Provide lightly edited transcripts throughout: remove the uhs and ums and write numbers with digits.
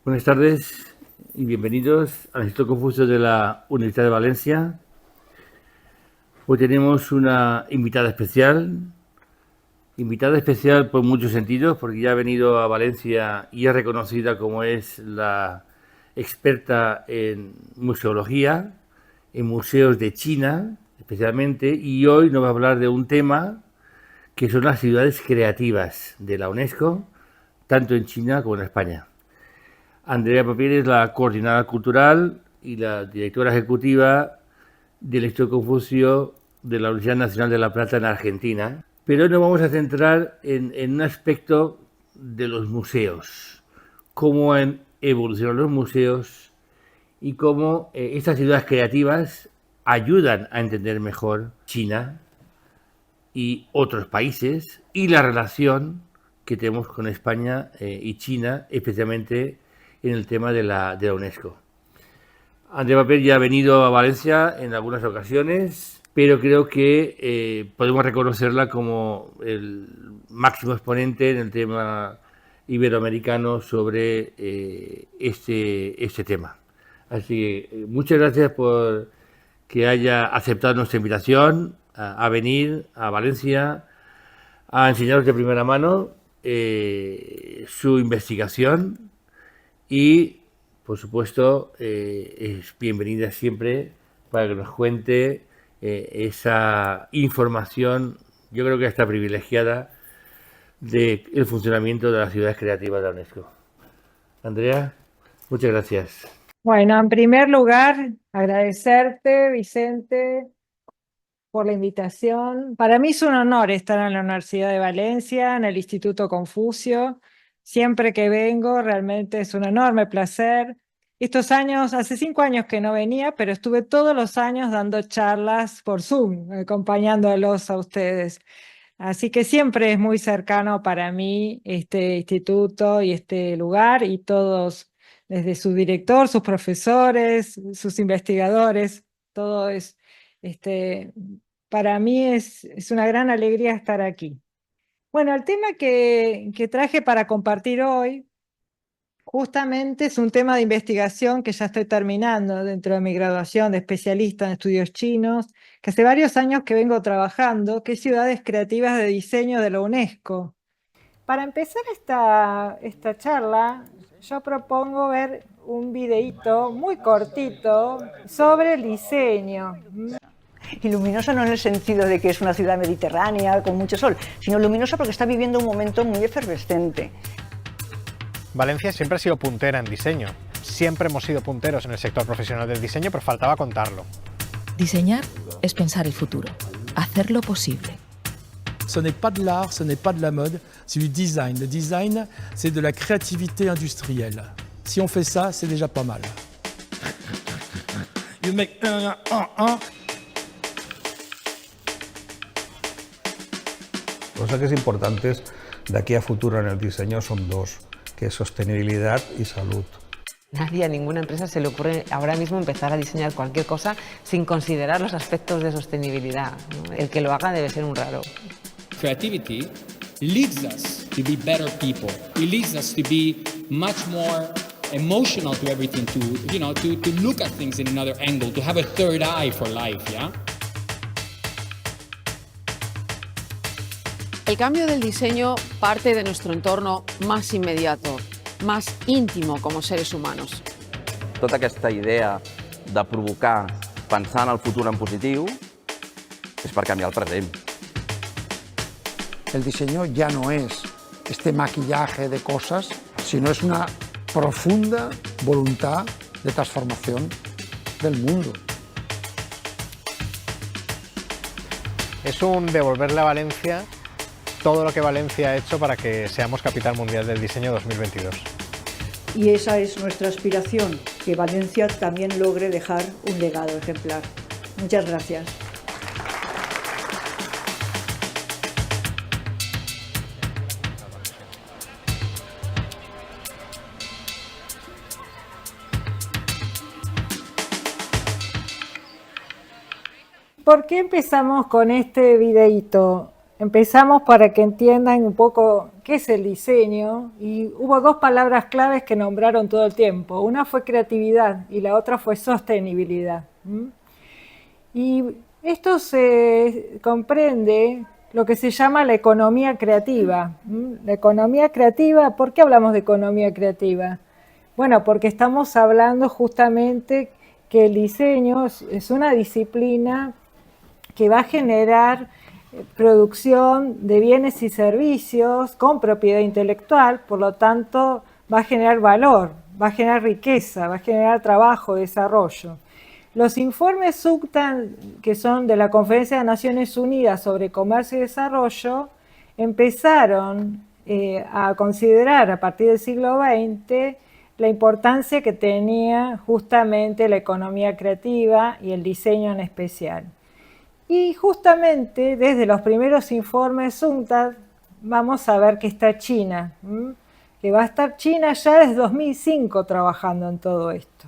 Buenas tardes y bienvenidos al Instituto Confucio de la Universidad de Valencia. Hoy tenemos una invitada especial por muchos sentidos, porque ya ha venido a Valencia y es reconocida como es la experta en museología, en museos de China especialmente, y hoy nos va a hablar de un tema que son las ciudades creativas de la UNESCO, tanto en China como en España. Andrea Papier es la coordinadora cultural y la directora ejecutiva del Instituto Confucio de la Universidad Nacional de La Plata en Argentina. Pero hoy nos vamos a centrar en un aspecto de los museos, cómo han evolucionado los museos y cómo estas ciudades creativas ayudan a entender mejor China y otros países y la relación que tenemos con España y China, especialmente en el tema de la UNESCO. Andrea Papier ya ha venido a Valencia en algunas ocasiones, pero creo que podemos reconocerla como el máximo exponente en el tema iberoamericano sobre este tema. Así que muchas gracias por que haya aceptado nuestra invitación a venir a Valencia a enseñaros de primera mano su investigación y, por supuesto, es bienvenida siempre para que nos cuente esa información, yo creo que está privilegiada, del funcionamiento de las ciudades creativas de la UNESCO. Andrea, muchas gracias. Bueno, en primer lugar, agradecerte, Vicente, por la invitación. Para mí es un honor estar en la Universidad de Valencia, en el Instituto Confucio. Siempre que vengo, realmente es un enorme placer. Estos años, hace 5 años que no venía, pero estuve todos los años dando charlas por Zoom, acompañándolos a ustedes. Así que siempre es muy cercano para mí este instituto y este lugar y todos, desde su director, sus profesores, sus investigadores, todo es, para mí es una gran alegría estar aquí. Bueno, el tema que traje para compartir hoy justamente es un tema de investigación que ya estoy terminando dentro de mi graduación de especialista en estudios chinos, que hace varios años que vengo trabajando, que es Ciudades Creativas de Diseño de la UNESCO. Para empezar esta charla, yo propongo ver un videíto muy cortito sobre el diseño. Y luminosa no en el sentido de que es una ciudad mediterránea con mucho sol, sino luminosa porque está viviendo un momento muy efervescente. Valencia siempre ha sido puntera en diseño. Siempre hemos sido punteros en el sector profesional del diseño, pero faltaba contarlo. Diseñar es pensar el futuro, hacerlo posible. Ce n'est pas de l'art, ce n'est pas de la mode, c'est du design. Le design, c'est de la créativité industrielle. Si on fait ça, c'est déjà pas mal. You make Cosas que es importantes de aquí a futuro en el diseño son dos, que es sostenibilidad y salud. Nadie, a ninguna empresa se le ocurre ahora mismo empezar a diseñar cualquier cosa sin considerar los aspectos de sostenibilidad, ¿no? El que lo haga debe ser un raro. Creativity leads us to be better people. It leads us to be much more emotional to everything, to look at things in another angle, to have a third eye for life, yeah? El cambio del diseño parte de nuestro entorno más inmediato, más íntimo como seres humanos. Tota aquesta idea de provocar pensant en el futur en positiu és per canviar el present. El diseño ya no es este maquillaje de cosas, sino es una profunda voluntad de transformación del mundo. Es un devolverle a Valencia todo lo que Valencia ha hecho para que seamos capital mundial del diseño 2022. Y esa es nuestra aspiración, que Valencia también logre dejar un legado ejemplar. Muchas gracias. ¿Por qué empezamos con este videíto? Empezamos para que entiendan un poco qué es el diseño, y hubo dos palabras claves que nombraron todo el tiempo. Una fue creatividad y la otra fue sostenibilidad. Y esto se comprende lo que se llama la economía creativa. La economía creativa, ¿por qué hablamos de economía creativa? Bueno, porque estamos hablando justamente que el diseño es una disciplina que va a generar producción de bienes y servicios con propiedad intelectual, por lo tanto va a generar valor, va a generar riqueza, va a generar trabajo, desarrollo. Los informes SUCTAN, que son de la Conferencia de Naciones Unidas sobre Comercio y Desarrollo, empezaron a considerar a partir del siglo XX la importancia que tenía justamente la economía creativa y el diseño en especial. Y justamente desde los primeros informes UNCTAD vamos a ver que está China, que va a estar China ya desde 2005 trabajando en todo esto.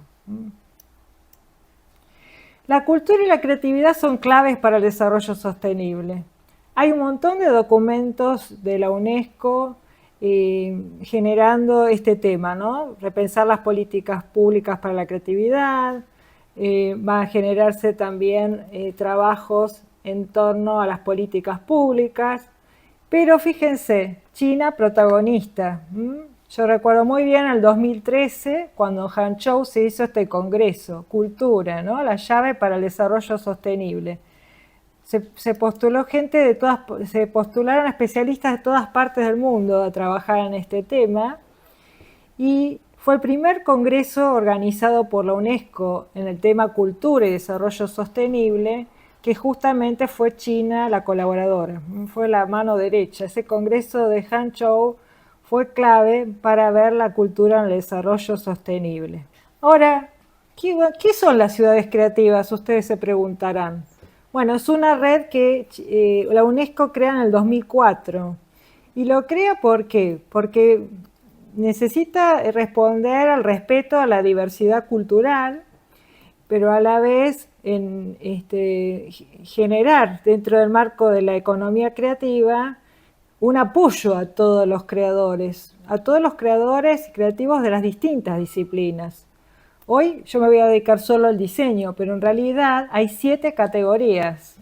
La cultura y la creatividad son claves para el desarrollo sostenible. Hay un montón de documentos de la UNESCO generando este tema, ¿no? Repensar las políticas públicas para la creatividad, va a generarse también trabajos en torno a las políticas públicas, pero fíjense, China protagonista. Yo recuerdo muy bien el 2013, cuando en Hangzhou se hizo este congreso, Cultura, ¿no? La llave para el desarrollo sostenible. Se postuló se postularon especialistas de todas partes del mundo a trabajar en este tema, y fue el primer congreso organizado por la UNESCO en el tema cultura y desarrollo sostenible, que justamente fue China la colaboradora, fue la mano derecha. Ese congreso de Hangzhou fue clave para ver la cultura en el desarrollo sostenible. Ahora, ¿qué son las ciudades creativas? Ustedes se preguntarán. Bueno, es una red que la UNESCO crea en el 2004. ¿Y lo crea por qué? Porque necesita responder al respeto a la diversidad cultural, pero a la vez generar dentro del marco de la economía creativa un apoyo a todos los creadores y creativos de las distintas disciplinas. Hoy yo me voy a dedicar solo al diseño, pero en realidad hay 7 categorías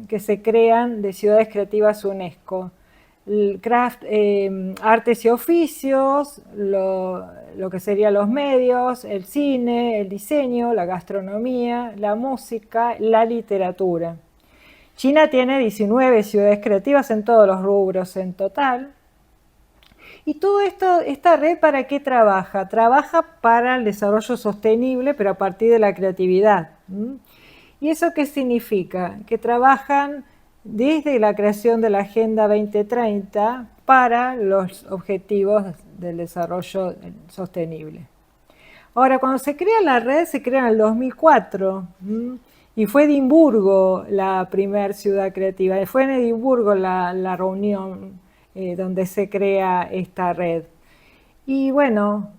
que se crean de ciudades creativas UNESCO. El craft, artes y oficios, lo que serían los medios, el cine, el diseño, la gastronomía, la música, la literatura. China tiene 19 ciudades creativas en todos los rubros en total. Y todo esto, esta red, ¿para qué trabaja? Trabaja para el desarrollo sostenible, pero a partir de la creatividad. ¿Y eso qué significa? Que trabajan desde la creación de la Agenda 2030 para los objetivos del desarrollo sostenible. Ahora, cuando se crea la red, se crea en el 2004, y fue Edimburgo la primera ciudad creativa. Fue en Edimburgo la reunión donde se crea esta red. Y bueno,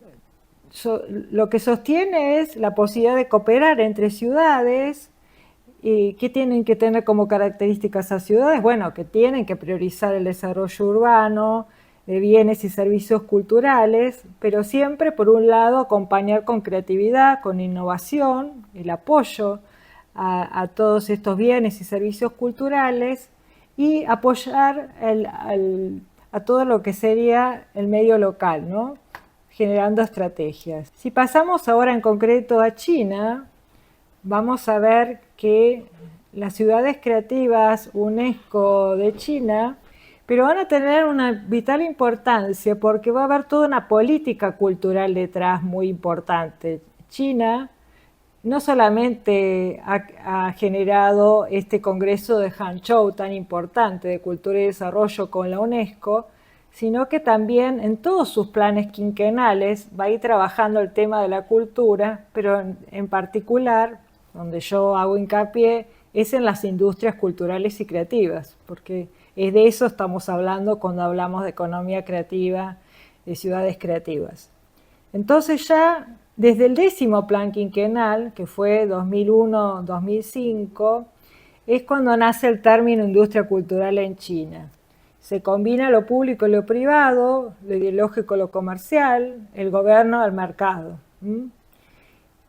lo que sostiene es la posibilidad de cooperar entre ciudades. ¿Qué tienen que tener como características esas ciudades? Bueno, que tienen que priorizar el desarrollo urbano, de bienes y servicios culturales, pero siempre, por un lado, acompañar con creatividad, con innovación, el apoyo a todos estos bienes y servicios culturales, y apoyar a todo lo que sería el medio local, ¿no? Generando estrategias. Si pasamos ahora en concreto a China, vamos a ver que las ciudades creativas UNESCO de China, pero van a tener una vital importancia porque va a haber toda una política cultural detrás muy importante. China no solamente ha generado este congreso de Hangzhou tan importante de cultura y desarrollo con la UNESCO, sino que también en todos sus planes quinquenales va a ir trabajando el tema de la cultura, pero en particular, donde yo hago hincapié, es en las industrias culturales y creativas, porque es de eso estamos hablando cuando hablamos de economía creativa, de ciudades creativas. Entonces ya desde el 10º plan quinquenal, que fue 2001-2005, es cuando nace el término industria cultural en China. Se combina lo público y lo privado, lo ideológico y lo comercial, el gobierno al mercado. En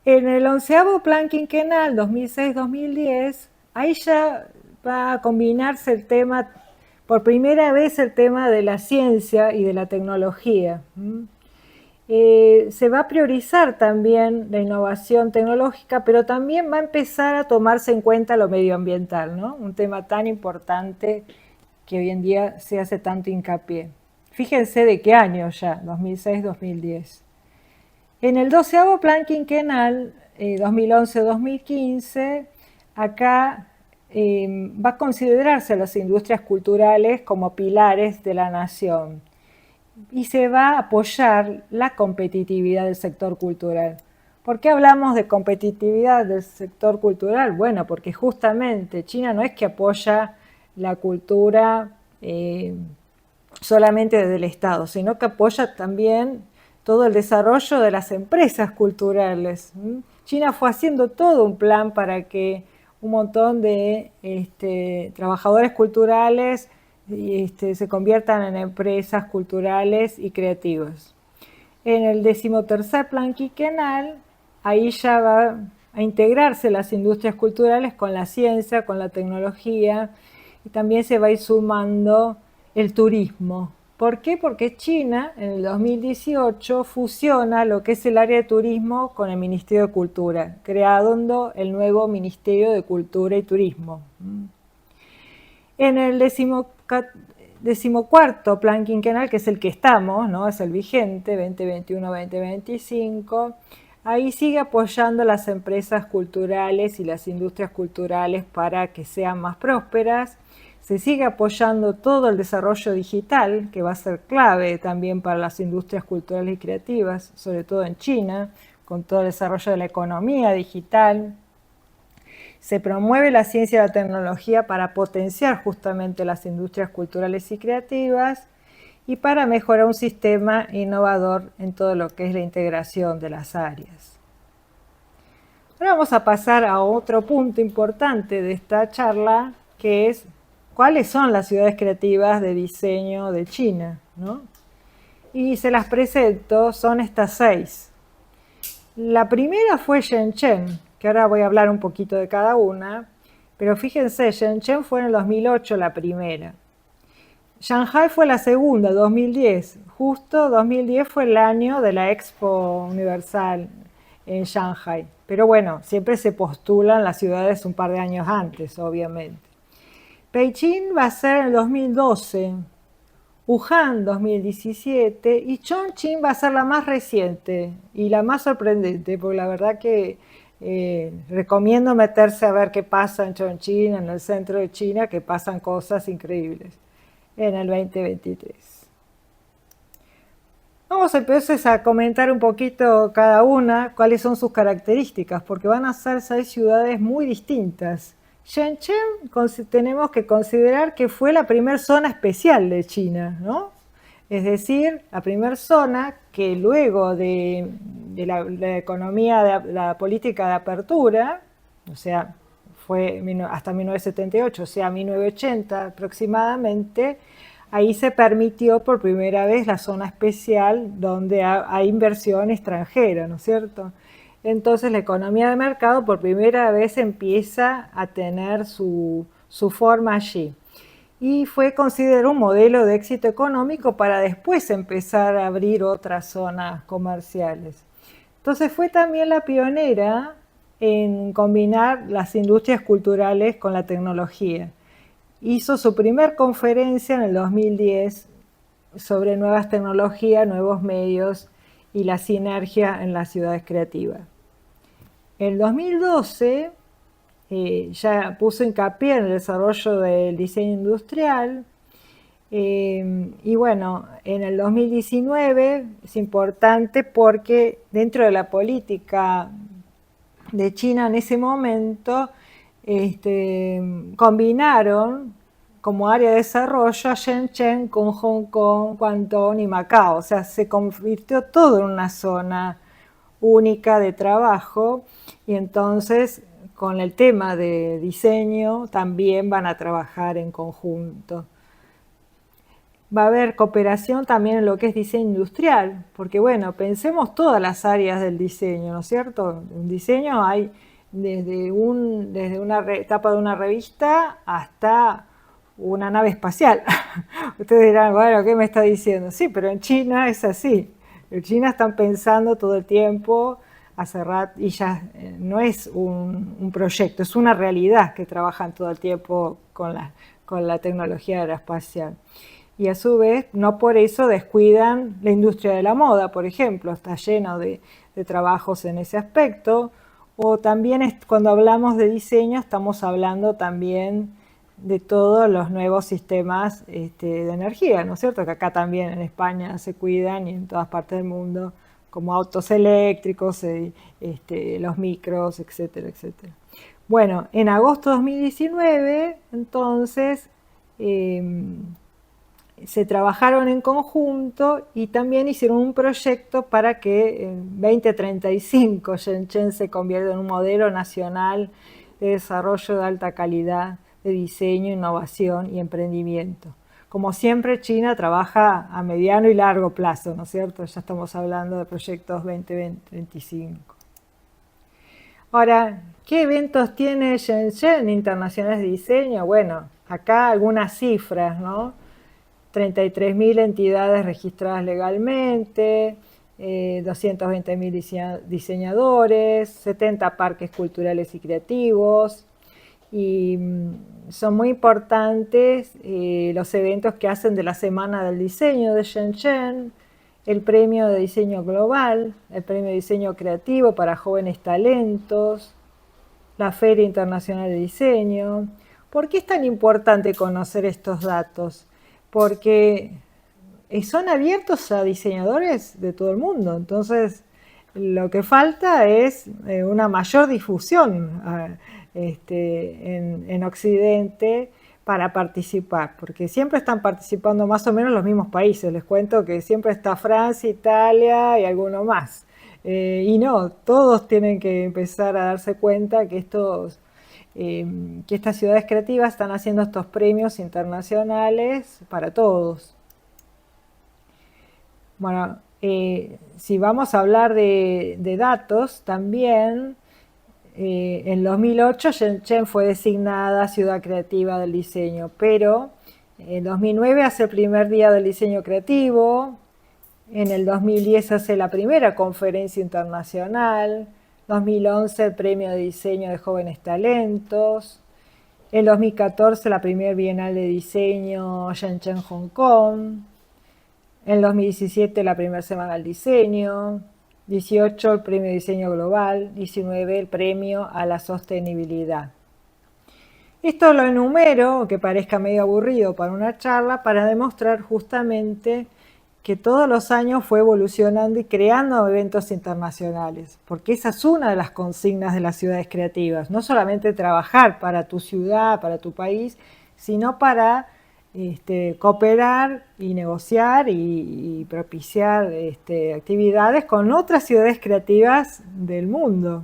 el 11º Plan Quinquenal 2006-2010, ahí ya va a combinarse el tema, por primera vez, el tema de la ciencia y de la tecnología. Se va a priorizar también la innovación tecnológica, pero también va a empezar a tomarse en cuenta lo medioambiental, ¿no? Un tema tan importante que hoy en día se hace tanto hincapié. Fíjense de qué año ya, 2006-2010. En el 12º Plan Quinquenal, 2011-2015, acá va a considerarse las industrias culturales como pilares de la nación y se va a apoyar la competitividad del sector cultural. ¿Por qué hablamos de competitividad del sector cultural? Bueno, porque justamente China no es que apoya la cultura solamente desde el Estado, sino que apoya también todo el desarrollo de las empresas culturales. China fue haciendo todo un plan para que un montón de trabajadores culturales se conviertan en empresas culturales y creativas. En el 13º Plan Quinquenal, ahí ya va a integrarse las industrias culturales con la ciencia, con la tecnología, y también se va a ir sumando el turismo. ¿Por qué? Porque China en el 2018 fusiona lo que es el área de turismo con el Ministerio de Cultura, creando el nuevo Ministerio de Cultura y Turismo. En el 14º Plan Quinquenal, que es el que estamos, ¿no? Es el vigente, 2021-2025, ahí sigue apoyando las empresas culturales y las industrias culturales para que sean más prósperas. Se sigue apoyando todo el desarrollo digital, que va a ser clave también para las industrias culturales y creativas, sobre todo en China, con todo el desarrollo de la economía digital. Se promueve la ciencia y la tecnología para potenciar justamente las industrias culturales y creativas y para mejorar un sistema innovador en todo lo que es la integración de las áreas. Ahora vamos a pasar a otro punto importante de esta charla, que es ¿cuáles son las ciudades creativas de diseño de China? ¿No? Y se las presento, son estas 6. La primera fue Shenzhen, que ahora voy a hablar un poquito de cada una, pero fíjense, Shenzhen fue en el 2008 la primera. Shanghai fue la segunda, 2010. Justo 2010 fue el año de la Expo Universal en Shanghai. Pero bueno, siempre se postulan las ciudades un par de años antes, obviamente. Beijing va a ser en el 2012, Wuhan 2017 y Chongqing va a ser la más reciente y la más sorprendente, porque la verdad que recomiendo meterse a ver qué pasa en Chongqing, en el centro de China, que pasan cosas increíbles en el 2023. Vamos entonces a comentar un poquito cada una cuáles son sus características, porque van a ser 6 ciudades muy distintas. Shenzhen tenemos que considerar que fue la primera zona especial de China, ¿no? Es decir, la primera zona que luego de la economía, de la política de apertura, o sea, fue hasta 1978, o sea, 1980 aproximadamente, ahí se permitió por primera vez la zona especial donde hay inversión extranjera, ¿no es cierto? Entonces la economía de mercado por primera vez empieza a tener su forma allí. Y fue considerado un modelo de éxito económico para después empezar a abrir otras zonas comerciales. Entonces fue también la pionera en combinar las industrias culturales con la tecnología. Hizo su primer conferencia en el 2010 sobre nuevas tecnologías, nuevos medios y la sinergia en las ciudades creativas. En el 2012 ya puso hincapié en el desarrollo del diseño industrial y bueno, en el 2019 es importante porque dentro de la política de China en ese momento combinaron como área de desarrollo a Shenzhen con Hong Kong, Guangdong y Macao, o sea, se convirtió todo en una zona única de trabajo y entonces con el tema de diseño también van a trabajar en conjunto. va a haber cooperación también en lo que es diseño industrial, porque bueno, pensemos todas las áreas del diseño, ¿no es cierto? En diseño hay desde una etapa de una revista hasta una nave espacial. Ustedes dirán, bueno, ¿qué me está diciendo? Sí, pero en China es así. En China están pensando todo el tiempo, hace rato, y ya no es un proyecto, es una realidad que trabajan todo el tiempo con la tecnología aeroespacial. Y a su vez, no por eso descuidan la industria de la moda, por ejemplo, está lleno de trabajos en ese aspecto. O también cuando hablamos de diseño, estamos hablando también de todos los nuevos sistemas de energía, ¿no es cierto? Que acá también en España se cuidan y en todas partes del mundo, como autos eléctricos, los micros, etcétera, etcétera. Bueno, en agosto de 2019, entonces, se trabajaron en conjunto y también hicieron un proyecto para que en 2035 Shenzhen se convierta en un modelo nacional de desarrollo de alta calidad, de diseño, innovación y emprendimiento. Como siempre, China trabaja a mediano y largo plazo, ¿no es cierto? Ya estamos hablando de proyectos 2025. Ahora, ¿qué eventos tiene Shenzhen internacionales de diseño? Bueno, acá algunas cifras, ¿no? 33.000 entidades registradas legalmente, 220.000 diseñadores, 70 parques culturales y creativos, y son muy importantes los eventos que hacen de la Semana del Diseño de Shenzhen, el Premio de Diseño Global, el Premio de Diseño Creativo para Jóvenes Talentos, la Feria Internacional de Diseño. ¿Por qué es tan importante conocer estos datos? Porque son abiertos a diseñadores de todo el mundo, entonces lo que falta es una mayor difusión en Occidente para participar, porque siempre están participando más o menos los mismos países. Les cuento que siempre está Francia, Italia y alguno más. Y no, todos tienen que empezar a darse cuenta que que estas ciudades creativas están haciendo estos premios internacionales para todos. Bueno, si vamos a hablar de datos también, en 2008 Shenzhen fue designada Ciudad Creativa del Diseño, pero en 2009 hace el primer Día del Diseño Creativo, en el 2010 hace la primera conferencia internacional, 2011 el Premio de Diseño de Jóvenes Talentos, en 2014 la primera Bienal de Diseño Shenzhen Hong Kong, en 2017 la primera Semana del Diseño, 18 el Premio de Diseño Global, 19 el Premio a la Sostenibilidad. Esto lo enumero, aunque parezca medio aburrido para una charla, para demostrar justamente que todos los años fue evolucionando y creando eventos internacionales, porque esa es una de las consignas de las ciudades creativas, no solamente trabajar para tu ciudad, para tu país, sino para cooperar y negociar y propiciar actividades con otras ciudades creativas del mundo.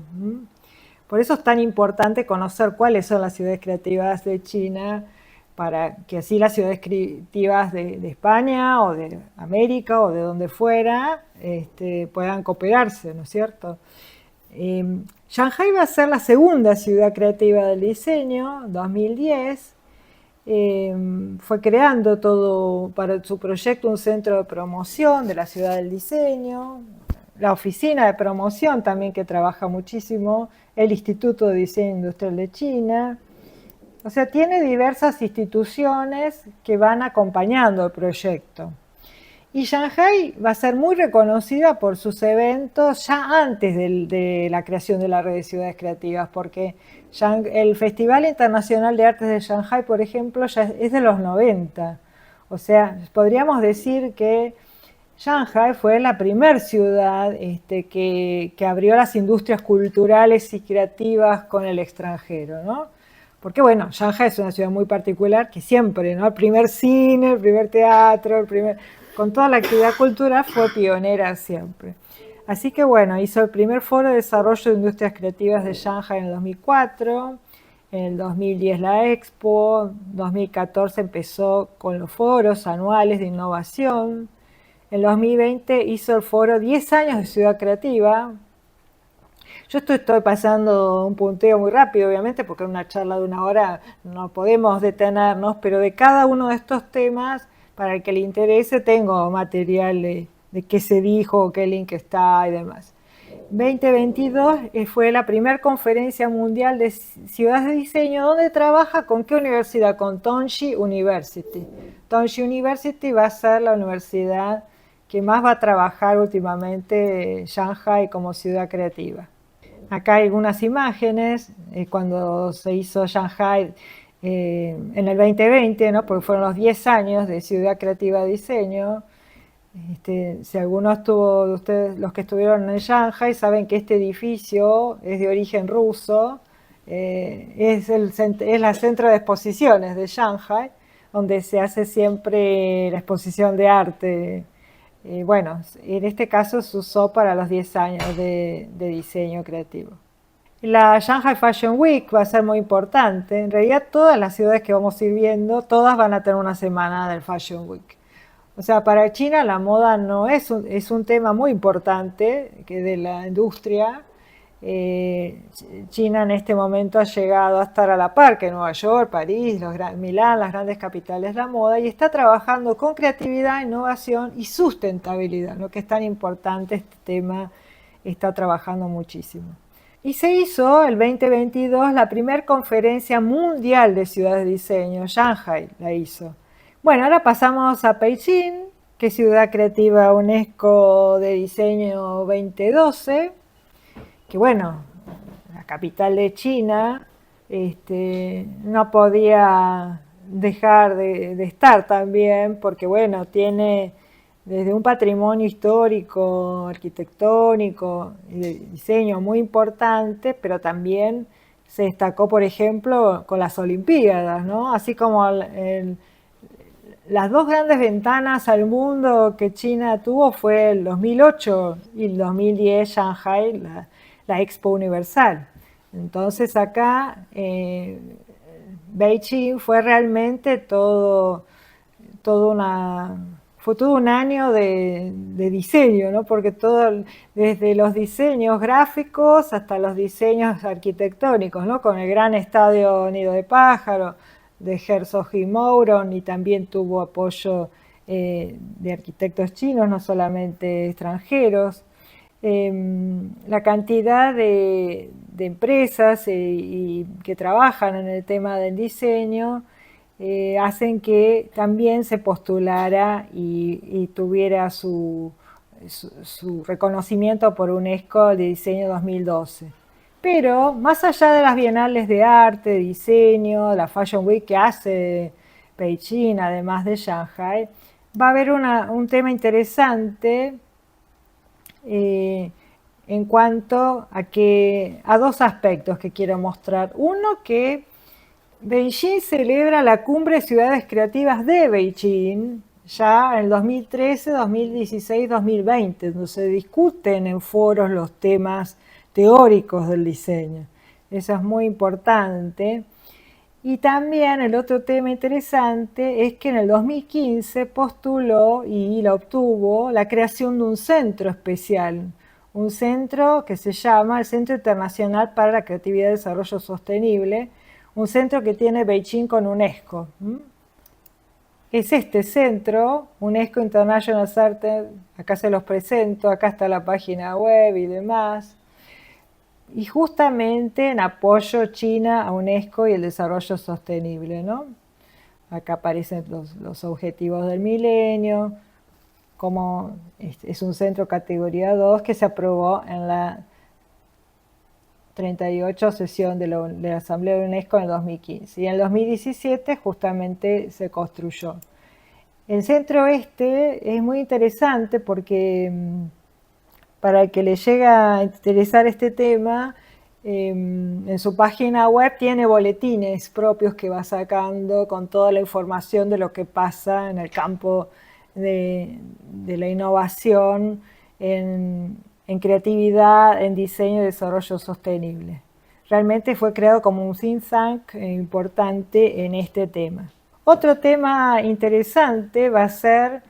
Por eso es tan importante conocer cuáles son las ciudades creativas de China, para que así las ciudades creativas de España o de América o de donde fuera puedan cooperarse, ¿no es cierto? Shanghái va a ser la segunda ciudad creativa del diseño, 2010. Fue creando todo para su proyecto un centro de promoción de la ciudad del diseño, la oficina de promoción también que trabaja muchísimo, el Instituto de Diseño Industrial de China. O sea, tiene diversas instituciones que van acompañando el proyecto. Y Shanghái va a ser muy reconocida por sus eventos ya antes de la creación de la red de ciudades creativas, porque el Festival Internacional de Artes de Shanghái, por ejemplo, ya es de los 90. O sea, podríamos decir que Shanghái fue la primera ciudad que abrió las industrias culturales y creativas con el extranjero, ¿no? Porque bueno, Shanghái es una ciudad muy particular que siempre, ¿no? El primer cine, el primer teatro, con toda la actividad cultural fue pionera siempre. Así que bueno, hizo el primer foro de desarrollo de industrias creativas de Shanghái en el 2004, En el 2010 la Expo, 2014 empezó con los foros anuales de innovación. En 2020 hizo el foro 10 años de Ciudad Creativa. Yo estoy pasando un punteo muy rápido, obviamente, porque en una charla de 1 hora no podemos detenernos, pero de cada uno de estos temas, para el que le interese, tengo material de qué se dijo, qué link está y demás. 2022 fue la primera conferencia mundial de ciudades de diseño, donde trabaja con qué universidad, con Tongji University. Tongji University va a ser la universidad que más va a trabajar últimamente Shanghai como ciudad creativa. Acá hay algunas imágenes, cuando se hizo Shanghai en el 2020, ¿no? Porque fueron los 10 años de Ciudad Creativa de Diseño. Si alguno estuvo de ustedes, los que estuvieron en Shanghai, saben que este edificio es de origen ruso, es la centro de exposiciones de Shanghai, donde se hace siempre la exposición de arte. Bueno, en este caso se usó para los 10 años de diseño creativo. La Shanghai Fashion Week va a ser muy importante. En realidad todas las ciudades que vamos a ir viendo, todas van a tener una semana del Fashion Week. O sea, para China la moda no es un tema muy importante de la industria. China en este momento ha llegado a estar a la par que Nueva York, París, Milán, las grandes capitales de la moda, y está trabajando con creatividad, innovación y sustentabilidad, lo que es tan importante. Este tema está trabajando muchísimo. Y se hizo el 2022 la primera conferencia mundial de ciudades de diseño, Shanghai la hizo. Bueno, ahora pasamos a Beijing, que es Ciudad Creativa UNESCO de Diseño 2012, que bueno, la capital de China, no podía dejar de estar también, porque bueno, tiene desde un patrimonio histórico, arquitectónico y de diseño muy importante, pero también se destacó, por ejemplo, con las Olimpiadas, ¿no? Así como las dos grandes ventanas al mundo que China tuvo fue el 2008 y el 2010 Shanghai, la Expo Universal. Entonces acá Beijing fue realmente todo un año de diseño, ¿no? Porque desde los diseños gráficos hasta los diseños arquitectónicos, ¿no? Con el gran estadio Nido de Pájaro de Herzog y Mauron, y también tuvo apoyo de arquitectos chinos, no solamente extranjeros. La cantidad de empresas que trabajan en el tema del diseño hacen que también se postulara y tuviera su reconocimiento por UNESCO de Diseño 2012. Pero más allá de las bienales de arte, de diseño, la Fashion Week que hace Beijing, además de Shanghai, va a haber un tema interesante en cuanto a dos aspectos que quiero mostrar. Uno, que Beijing celebra la Cumbre de Ciudades Creativas de Beijing ya en el 2013, 2016, 2020, donde se discuten en foros los temas teóricos del diseño. Eso es muy importante. Y también el otro tema interesante es que en el 2015 postuló y la obtuvo la creación de un centro especial, un centro que se llama el Centro Internacional para la Creatividad y Desarrollo Sostenible, un centro que tiene Beijing con UNESCO. Es este centro, UNESCO International Center, acá se los presento, acá está la página web y demás, y justamente en apoyo China a UNESCO y el desarrollo sostenible, ¿no? Acá aparecen los objetivos del milenio, como es un centro categoría 2 que se aprobó en la 38 sesión de la Asamblea de UNESCO en el 2015. Y en el 2017 justamente se construyó. El centro es muy interesante porque para el que le llega a interesar este tema, en su página web tiene boletines propios que va sacando con toda la información de lo que pasa en el campo de la innovación, en creatividad, en diseño y desarrollo sostenible. realmente fue creado como un think tank importante en este tema. Otro tema interesante va a ser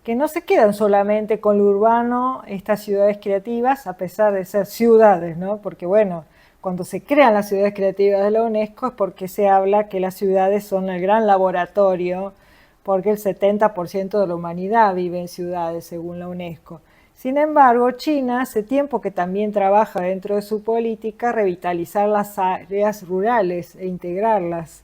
que no se quedan solamente con lo urbano estas ciudades creativas, a pesar de ser ciudades, ¿no? Porque bueno, cuando se crean las ciudades creativas de la UNESCO es porque se habla que las ciudades son el gran laboratorio, porque el 70% de la humanidad vive en ciudades, según la UNESCO. Sin embargo, China hace tiempo que también trabaja dentro de su política revitalizar las áreas rurales e integrarlas.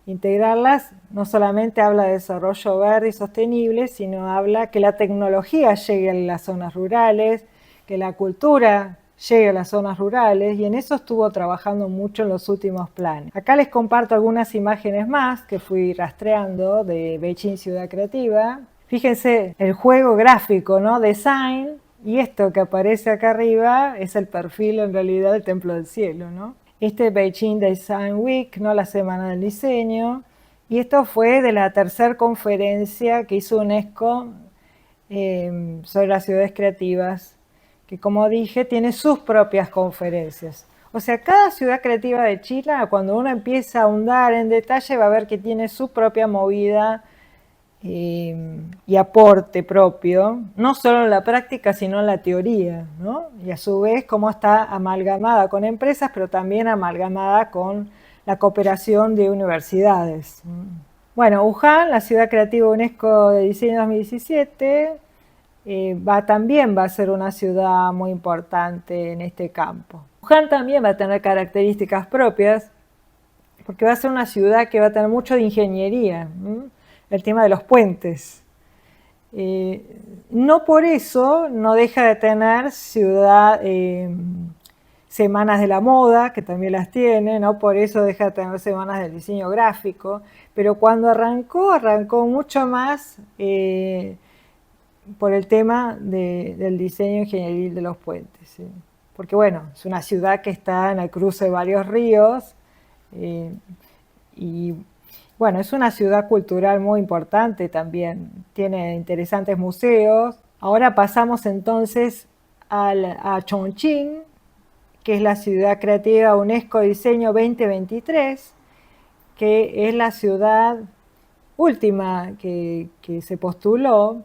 Integrarlas no solamente habla de desarrollo verde y sostenible, sino habla que la tecnología llegue a las zonas rurales, que la cultura llegue a las zonas rurales, y en eso estuvo trabajando mucho en los últimos planes. Acá les comparto algunas imágenes más que fui rastreando de Beijing Ciudad Creativa. Fíjense el juego gráfico, ¿no? Design, y esto que aparece acá arriba es el perfil en realidad del Templo del Cielo, ¿no? Este es Beijing Design Week, ¿no? La Semana del Diseño, y esto fue de la tercera conferencia que hizo UNESCO sobre las ciudades creativas, que como dije tiene sus propias conferencias. O sea, cada ciudad creativa de China, cuando uno empieza a ahondar en detalle, va a ver que tiene su propia movida y aporte propio, no solo en la práctica, sino en la teoría, ¿no? Y a su vez cómo está amalgamada con empresas, pero también amalgamada con la cooperación de universidades. Bueno, Wuhan, la ciudad creativa UNESCO de diseño 2017, también va a ser una ciudad muy importante en este campo. Wuhan también va a tener características propias, porque va a ser una ciudad que va a tener mucho de ingeniería, el tema de los puentes. No por eso no deja de tener semanas de la moda, que también las tiene, no por eso deja de tener semanas del diseño gráfico, pero cuando arrancó mucho más por el tema del diseño ingenieril de los puentes, ¿sí? Porque bueno, es una ciudad que está en el cruce de varios ríos y bueno, es una ciudad cultural muy importante también, tiene interesantes museos. Ahora pasamos entonces a Chongqing, que es la ciudad creativa UNESCO Diseño 2023, que es la ciudad última que se postuló.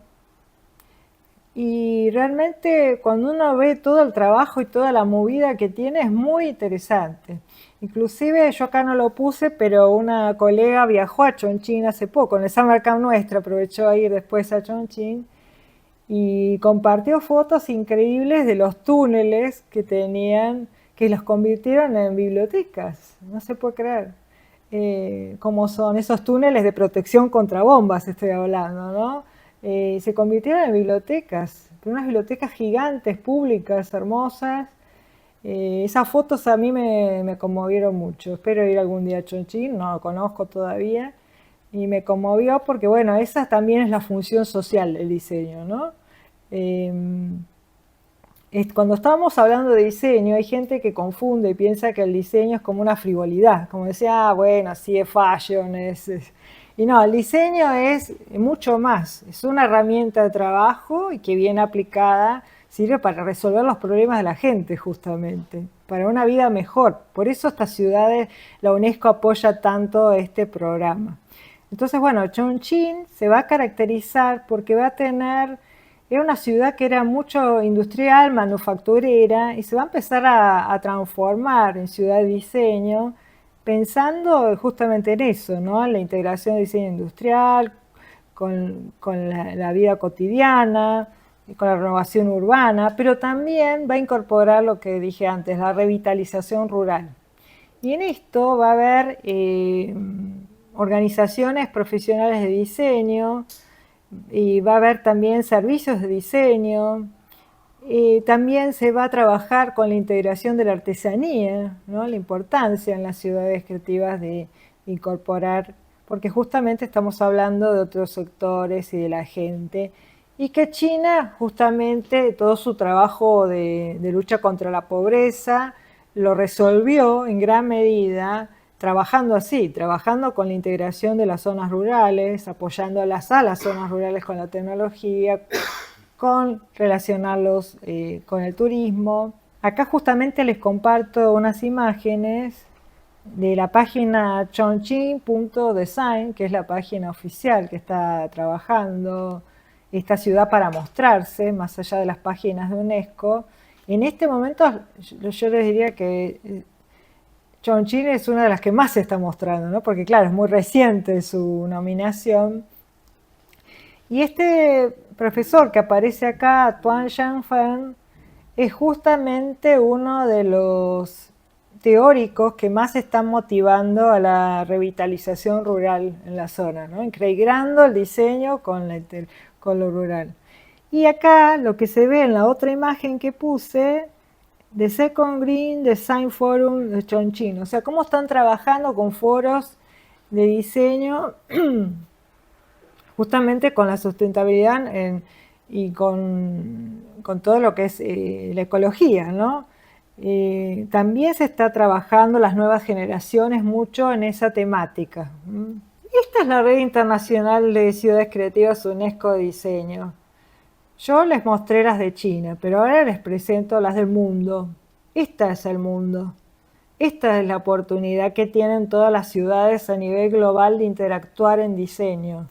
Y realmente cuando uno ve todo el trabajo y toda la movida que tiene es muy interesante. Inclusive yo acá no lo puse, pero una colega viajó a Chongqing hace poco, en el Summer Camp nuestro, aprovechó a ir después a Chongqing y compartió fotos increíbles de los túneles que tenían, que los convirtieron en bibliotecas, no se puede creer. Cómo son esos túneles de protección contra bombas, estoy hablando, ¿no? Se convirtieron en bibliotecas, unas bibliotecas gigantes, públicas, hermosas. Esas fotos a mí me conmovieron mucho. Espero ir algún día a Chongqing, no lo conozco todavía, y me conmovió porque, bueno, esa también es la función social del diseño, ¿no? Cuando estamos hablando de diseño, hay gente que confunde y piensa que el diseño es como una frivolidad, como decía, bueno, sí es fashion, y no, el diseño es mucho más, es una herramienta de trabajo y que bien aplicada sirve para resolver los problemas de la gente justamente, para una vida mejor. Por eso estas ciudades, la UNESCO apoya tanto este programa. Entonces, bueno, Chongqing se va a caracterizar porque va a tener, era una ciudad que era mucho industrial, manufacturera, y se va a empezar a transformar en ciudad de diseño, pensando justamente en eso, ¿no? La integración de diseño industrial con la vida cotidiana, con la renovación urbana, pero también va a incorporar lo que dije antes, la revitalización rural. Y en esto va a haber organizaciones profesionales de diseño, y va a haber también servicios de diseño. También se va a trabajar con la integración de la artesanía, ¿no? La importancia en las ciudades creativas de incorporar, porque justamente estamos hablando de otros sectores y de la gente, y que China justamente todo su trabajo de lucha contra la pobreza lo resolvió en gran medida trabajando así, trabajando con la integración de las zonas rurales, apoyando a las zonas rurales con la tecnología, con relacionarlos con el turismo, Acá justamente les comparto unas imágenes de la página chongqing.design, que es la página oficial que está trabajando esta ciudad para mostrarse, más allá de las páginas de UNESCO. En este momento yo les diría que Chongqing es una de las que más se está mostrando, ¿no? Porque claro, es muy reciente su nominación. Y este profesor que aparece acá, Tuan Zhangfen, es justamente uno de los teóricos que más están motivando a la revitalización rural en la zona, ¿no? Integrando el diseño con lo rural. Y acá lo que se ve en la otra imagen que puse, The Second Green Design Forum de Chongqing, o sea, cómo están trabajando con foros de diseño justamente con la sustentabilidad y con todo lo que es la ecología, ¿no? También se está trabajando las nuevas generaciones mucho en esa temática. Esta es la Red Internacional de Ciudades Creativas UNESCO de Diseño. Yo les mostré las de China, pero ahora les presento las del mundo. Esta es el mundo. Esta es la oportunidad que tienen todas las ciudades a nivel global de interactuar en diseño.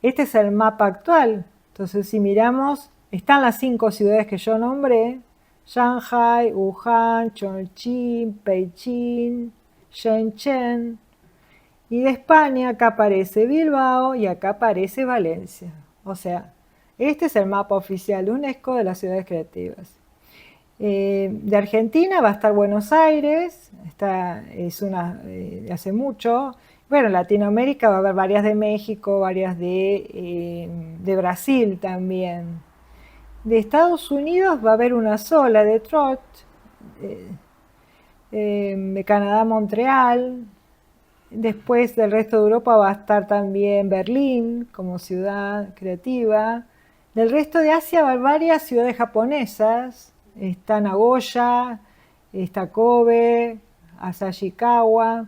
Este es el mapa actual. Entonces, si miramos, están las 5 ciudades que yo nombré: Shanghai, Wuhan, Chongqing, Beijing, Shenzhen. Y de España acá aparece Bilbao y acá aparece Valencia. O sea, este es el mapa oficial de UNESCO de las ciudades creativas. De Argentina va a estar Buenos Aires, es una de hace mucho. Bueno, en Latinoamérica va a haber varias de México, varias de Brasil también. De Estados Unidos va a haber una sola, Detroit. De Canadá, Montreal. Después del resto de Europa va a estar también Berlín como ciudad creativa. Del resto de Asia va a haber varias ciudades japonesas. Está Nagoya, está Kobe, Asashikawa.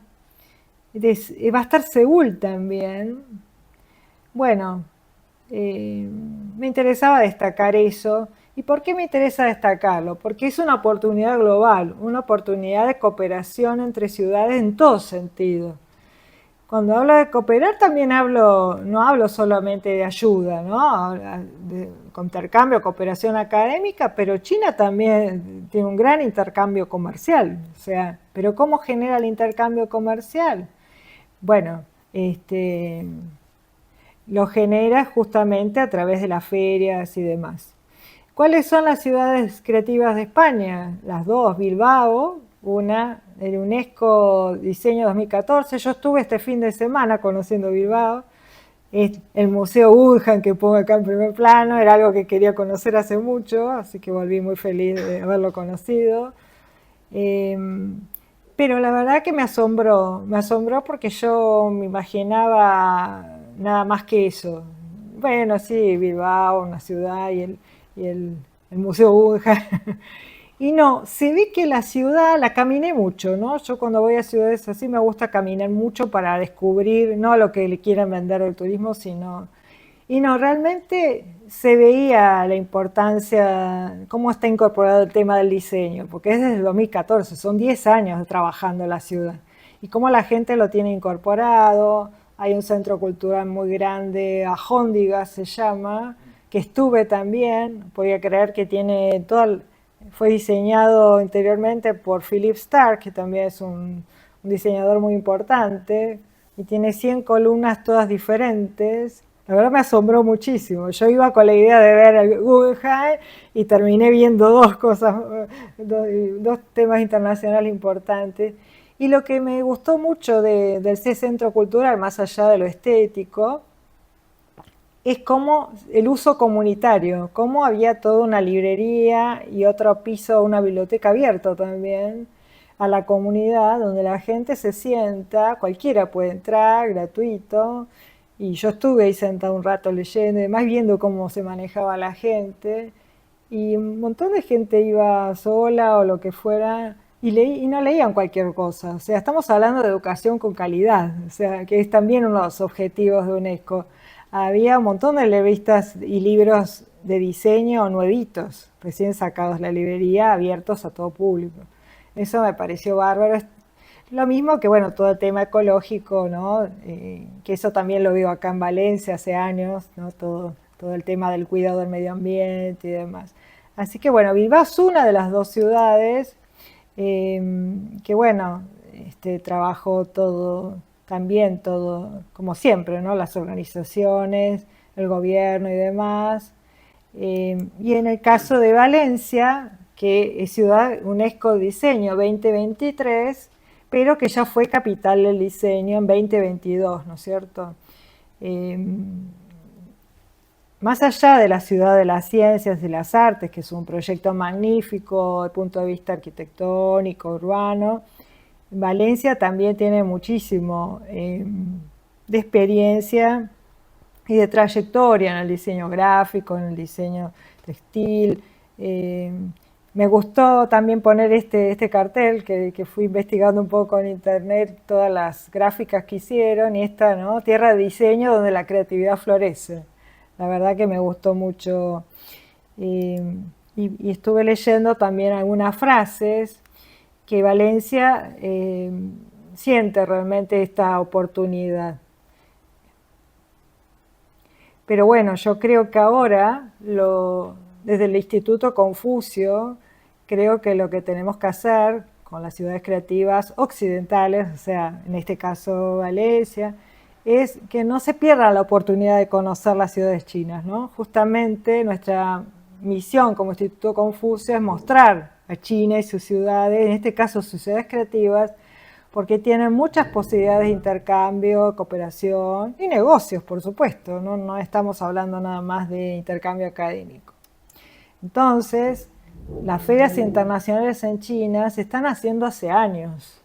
Va a estar Seúl también. Bueno, me interesaba destacar eso. ¿Y por qué me interesa destacarlo? Porque es una oportunidad global, una oportunidad de cooperación entre ciudades en todo sentido. Cuando hablo de cooperar también no hablo solamente de ayuda, ¿no? De intercambio, cooperación académica, pero China también tiene un gran intercambio comercial. O sea, ¿pero cómo genera el intercambio comercial? Bueno, lo genera justamente a través de las ferias y demás. ¿Cuáles son las ciudades creativas de España? Las dos, Bilbao, una del UNESCO Diseño 2014. Yo estuve este fin de semana conociendo Bilbao. El Museo Guggenheim, que pongo acá en primer plano, era algo que quería conocer hace mucho, así que volví muy feliz de haberlo conocido. Pero la verdad que me asombró porque yo me imaginaba nada más que eso. Bueno, sí, Bilbao, una ciudad y el Museo Guggenheim. Y no, se ve que la ciudad la caminé mucho, ¿no? Yo cuando voy a ciudades así me gusta caminar mucho para descubrir, no lo que le quieran vender del turismo, sino... Y no, realmente se veía la importancia, cómo está incorporado el tema del diseño, porque es desde el 2014, son 10 años trabajando en la ciudad. Y cómo la gente lo tiene incorporado, hay un centro cultural muy grande, Ajóndiga se llama, que estuve también, podía creer que tiene todo... Fue diseñado interiormente por Philip Stark, que también es un diseñador muy importante, y tiene 100 columnas todas diferentes. La verdad me asombró muchísimo. Yo iba con la idea de ver el Guggenheim y terminé viendo dos temas internacionales importantes. Y lo que me gustó mucho del centro cultural, más allá de lo estético, es cómo el uso comunitario, cómo había toda una librería y otro piso, una biblioteca abierta también a la comunidad, donde la gente se sienta, cualquiera puede entrar, gratuito, y yo estuve ahí sentada un rato leyendo, además viendo cómo se manejaba la gente, y un montón de gente iba sola o lo que fuera, y no leían cualquier cosa. O sea, estamos hablando de educación con calidad, o sea, que es también uno de los objetivos de UNESCO. Había un montón de revistas y libros de diseño nuevitos, recién sacados de la librería, abiertos a todo público. Eso me pareció bárbaro. Lo mismo que, bueno, todo el tema ecológico, ¿no? Que eso también lo veo acá en Valencia hace años, ¿no? Todo el tema del cuidado del medio ambiente y demás. Así que, bueno, Bilbao es una de las dos ciudades que, bueno, trabajó todo, como siempre, ¿no? Las organizaciones, el gobierno y demás. Y en el caso de Valencia, que es ciudad UNESCO Diseño 2023, pero que ya fue capital del diseño en 2022, ¿no es cierto? Más allá de la ciudad de las ciencias y las artes, que es un proyecto magnífico desde el punto de vista arquitectónico, urbano, Valencia también tiene muchísimo de experiencia y de trayectoria en el diseño gráfico, en el diseño textil. Me gustó también poner este cartel, que fui investigando un poco en internet todas las gráficas que hicieron, y esta, ¿no? Tierra de diseño donde la creatividad florece. La verdad que me gustó mucho. Y estuve leyendo también algunas frases que Valencia siente realmente esta oportunidad. Pero bueno, yo creo que ahora, desde el Instituto Confucio, creo que lo que tenemos que hacer con las ciudades creativas occidentales, o sea, en este caso Valencia, es que no se pierda la oportunidad de conocer las ciudades chinas, ¿no? Justamente nuestra misión como Instituto Confucio es mostrar a China y sus ciudades, en este caso sus ciudades creativas, porque tienen muchas posibilidades de intercambio, cooperación y negocios, por supuesto, no estamos hablando nada más de intercambio académico. Entonces, las ferias internacionales en China se están haciendo hace años,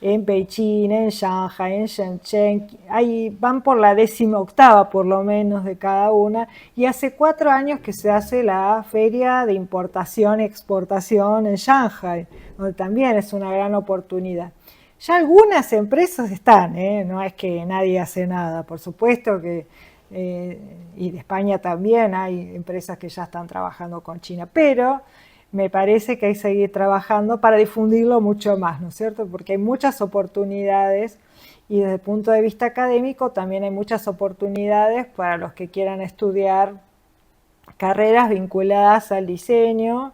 en Beijing, en Shanghai, en Shenzhen, ahí van por la 18ª por lo menos de cada una, y hace 4 años que se hace la feria de importación y exportación en Shanghai, donde también es una gran oportunidad. Ya algunas empresas están, no es que nadie hace nada, por supuesto que, y de España también hay empresas que ya están trabajando con China, pero me parece que hay que seguir trabajando para difundirlo mucho más, ¿no es cierto? Porque hay muchas oportunidades y desde el punto de vista académico también hay muchas oportunidades para los que quieran estudiar carreras vinculadas al diseño,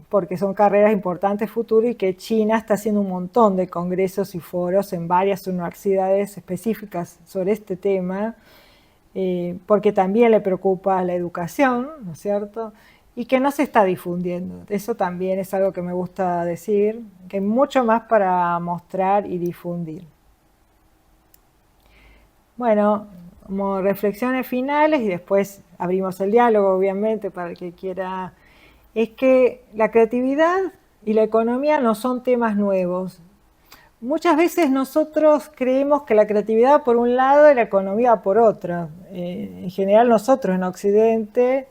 porque son carreras importantes futuro y que China está haciendo un montón de congresos y foros en varias universidades específicas sobre este tema, porque también le preocupa la educación, ¿no es cierto? Y que no se está difundiendo. Eso también es algo que me gusta decir, que hay mucho más para mostrar y difundir. Bueno, como reflexiones finales y después abrimos el diálogo, obviamente, para el que quiera, es que la creatividad y la economía no son temas nuevos. Muchas veces nosotros creemos que la creatividad por un lado y la economía por otro. En general nosotros en Occidente,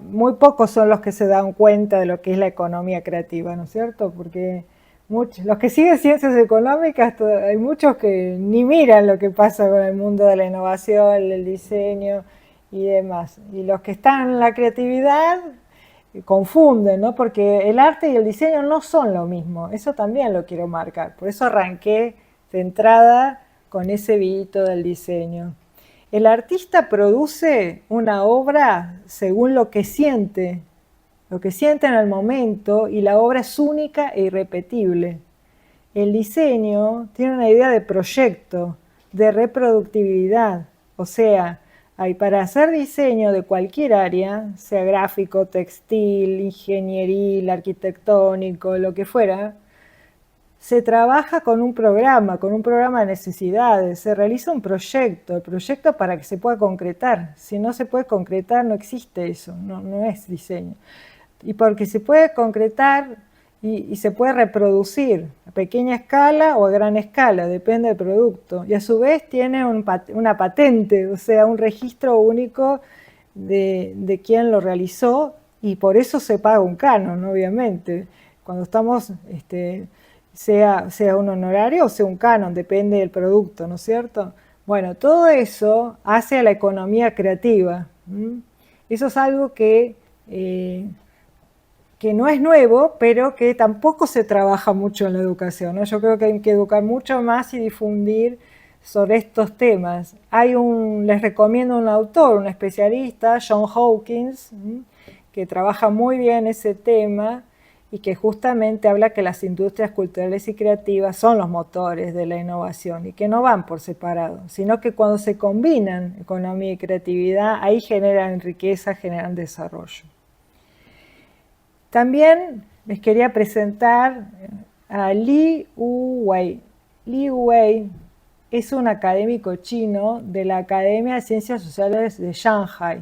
muy pocos son los que se dan cuenta de lo que es la economía creativa, ¿no es cierto? Porque los que siguen ciencias económicas, hay muchos que ni miran lo que pasa con el mundo de la innovación, el diseño y demás. Y los que están en la creatividad confunden, ¿no? Porque el arte y el diseño no son lo mismo. Eso también lo quiero marcar. Por eso arranqué de entrada con ese vidito del diseño. El artista produce una obra según lo que siente en el momento, y la obra es única e irrepetible. El diseño tiene una idea de proyecto, de reproductibilidad, o sea, para hacer diseño de cualquier área, sea gráfico, textil, ingenieril, arquitectónico, lo que fuera, se trabaja con un programa de necesidades, se realiza un proyecto, el proyecto para que se pueda concretar. Si no se puede concretar, no existe eso, no es diseño. Y porque se puede concretar y se puede reproducir a pequeña escala o a gran escala, depende del producto. Y a su vez tiene una patente, o sea, un registro único de quién lo realizó, y por eso se paga un canon, obviamente. Cuando estamos, sea un honorario o sea un canon, depende del producto, ¿no es cierto? Bueno, todo eso hace a la economía creativa. Eso es algo que no es nuevo, pero que tampoco se trabaja mucho en la educación, ¿no? Yo creo que hay que educar mucho más y difundir sobre estos temas. Les recomiendo un autor, un especialista, John Hawkins, que trabaja muy bien ese tema y que justamente habla que las industrias culturales y creativas son los motores de la innovación y que no van por separado, sino que cuando se combinan economía y creatividad, ahí generan riqueza, generan desarrollo. También les quería presentar a Li Wu-wei. Li Wu-wei es un académico chino de la Academia de Ciencias Sociales de Shanghai,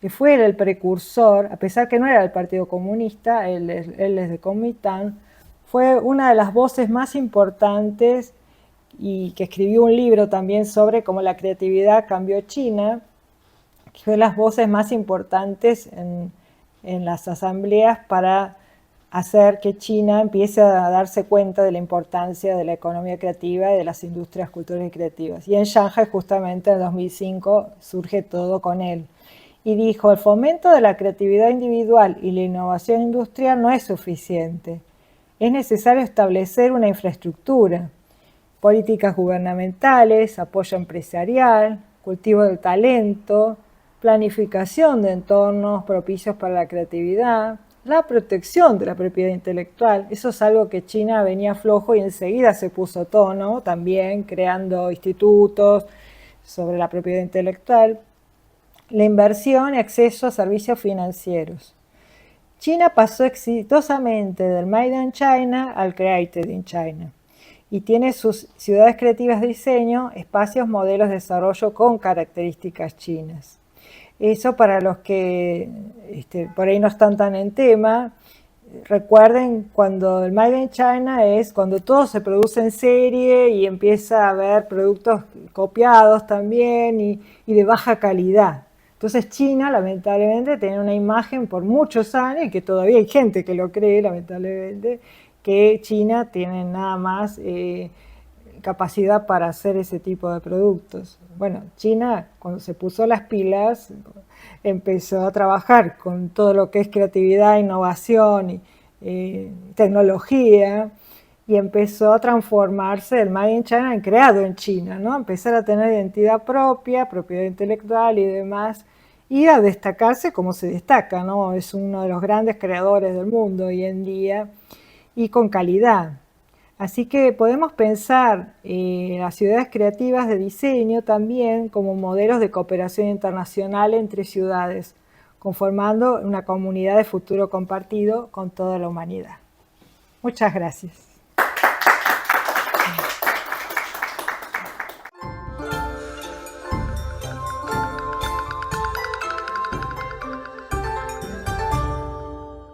que fue el precursor, a pesar que no era del Partido Comunista, él es de Kuomintang, fue una de las voces más importantes y que escribió un libro también sobre cómo la creatividad cambió China, que fue las voces más importantes en las asambleas para hacer que China empiece a darse cuenta de la importancia de la economía creativa y de las industrias culturales y creativas. Y en Shanghai, justamente en 2005, surge todo con él. Y dijo, el fomento de la creatividad individual y la innovación industrial no es suficiente. Es necesario establecer una infraestructura, políticas gubernamentales, apoyo empresarial, cultivo del talento, planificación de entornos propicios para la creatividad, la protección de la propiedad intelectual. Eso es algo que China venía flojo y enseguida se puso a tono, también creando institutos sobre la propiedad intelectual. La inversión y acceso a servicios financieros. China pasó exitosamente del Made in China al Created in China y tiene sus ciudades creativas de diseño, espacios, modelos de desarrollo con características chinas. Eso para los que por ahí no están tan en tema, recuerden cuando el Made in China es cuando todo se produce en serie y empieza a haber productos copiados también y de baja calidad. Entonces China, lamentablemente, tenía una imagen por muchos años, y que todavía hay gente que lo cree, lamentablemente, que China tiene nada más capacidad para hacer ese tipo de productos. Bueno, China, cuando se puso las pilas, empezó a trabajar con todo lo que es creatividad, innovación y tecnología, y empezó a transformarse el Made in China en creado en China, ¿no? Empezar a tener identidad propia, propiedad intelectual y demás, y a destacarse como se destaca, ¿no? Es uno de los grandes creadores del mundo hoy en día, y con calidad. Así que podemos pensar las ciudades creativas de diseño también como modelos de cooperación internacional entre ciudades, conformando una comunidad de futuro compartido con toda la humanidad. Muchas gracias.